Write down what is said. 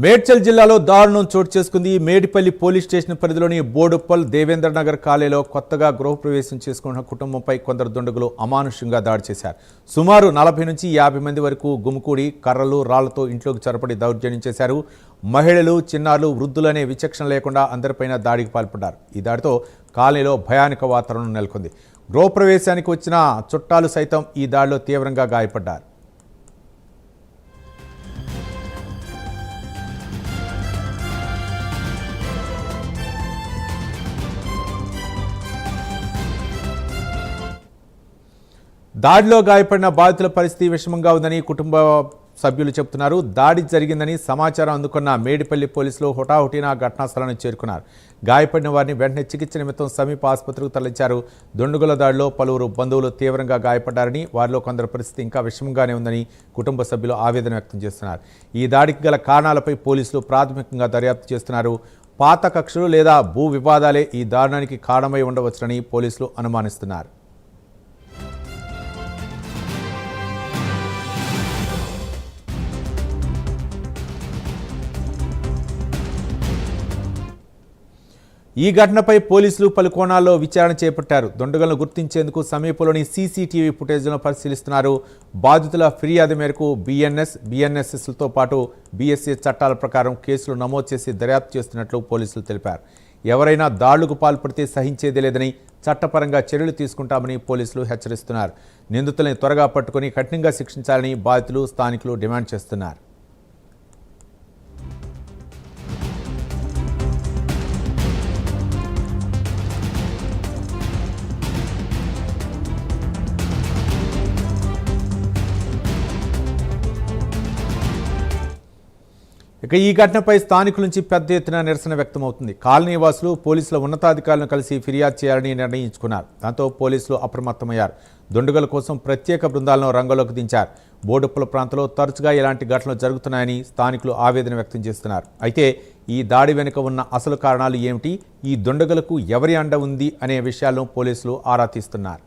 మేడ్చల్ జిల్లాలో దారుణం చోటు చేసుకుంది. మేడిపల్లి పోలీస్ స్టేషన్ పరిధిలోని బోడుప్పల్ దేవేంద్ర నగర్ కాలనీలో కొత్తగా గృహప్రవేశం చేసుకున్న కుటుంబంపై కొందరు దుండగులు అమానుషంగా దాడి చేశారు. సుమారు 40 నుంచి 50 మంది వరకు గుమికూడి కర్రలు రాళ్లతో ఇంట్లోకి చొరబడి దౌర్జన్యం చేశారు. మహిళలు, చిన్నారులు, వృద్ధులనే విచక్షణ లేకుండా అందరిపైన దాడికి పాల్పడ్డారు. ఈ దాడితో కాలనీలో భయానక వాతావరణం నెలకొంది. గృహప్రవేశానికి వచ్చిన చుట్టాలు సైతం ఈ దాడిలో తీవ్రంగా గాయపడ్డారు. దాడిలో గాయపడిన బాధితుల పరిస్థితి విషమంగా ఉందని కుటుంబ సభ్యులు చెబుతున్నారు. దాడి జరిగిందని సమాచారం అందుకున్న మేడిపల్లి పోలీసులు హుటాహుటిన ఘటనా స్థలానికి చేరుకున్నారు. గాయపడిన వారిని వెంటనే చికిత్స నిమిత్తం సమీప ఆసుపత్రికి తరలించారు. దుండగుల దాడిలో పలువురు బంధువులు తీవ్రంగా గాయపడ్డారని, వారిలో కొందరు పరిస్థితి ఇంకా విషమంగానే ఉందని కుటుంబ సభ్యులు ఆవేదన వ్యక్తం చేస్తున్నారు. ఈ దాడికి గల కారణాలపై పోలీసులు ప్రాథమికంగా దర్యాప్తు చేస్తున్నారు. పాత కక్షలు లేదా భూ వివాదాలే ఈ దారుణానికి కారణమై ఉండవచ్చునని పోలీసులు అనుమానిస్తున్నారు. ఈ ఘటనపై పోలీసులు పలు కోణాల్లో విచారణ చేపట్టారు. దుండగులను గుర్తించేందుకు సమీపంలోని సీసీటీవీ ఫుటేజ్లను పరిశీలిస్తున్నారు. బాధితుల ఫిర్యాదు మేరకు బిఎన్ఎస్ఎస్లతో పాటు బీఎస్సీ చట్టాల ప్రకారం కేసులు నమోదు చేసి దర్యాప్తు చేస్తున్నట్లు పోలీసులు తెలిపారు. ఎవరైనా దాడులకు పాల్పడితే సహించేదే లేదని, చట్టపరంగా చర్యలు తీసుకుంటామని పోలీసులు హెచ్చరిస్తున్నారు. నిందితులను త్వరగా పట్టుకుని కఠినంగా శిక్షించాలని బాధితులు, స్థానికులు డిమాండ్ చేస్తున్నారు. ఇక ఈ ఘటనపై స్థానికుల నుంచి పెద్ద ఎత్తున నిరసన వ్యక్తమవుతుంది. కాలనీ వాసులు పోలీసుల ఉన్నతాధికారులను కలిసి ఫిర్యాదు చేయాలని నిర్ణయించుకున్నారు. దాంతో పోలీసులు అప్రమత్తమయ్యారు. దుండగుల కోసం ప్రత్యేక బృందాలను రంగంలోకి దించారు. బోడుప్పల ప్రాంతంలో తరచుగా ఇలాంటి ఘటనలు జరుగుతున్నాయని స్థానికులు ఆవేదన వ్యక్తం చేస్తున్నారు. అయితే ఈ దాడి వెనుక ఉన్న అసలు కారణాలు ఏమిటి, ఈ దుండగులకు ఎవరి అండ ఉంది అనే విషయాలను పోలీసులు ఆరా తీస్తున్నారు.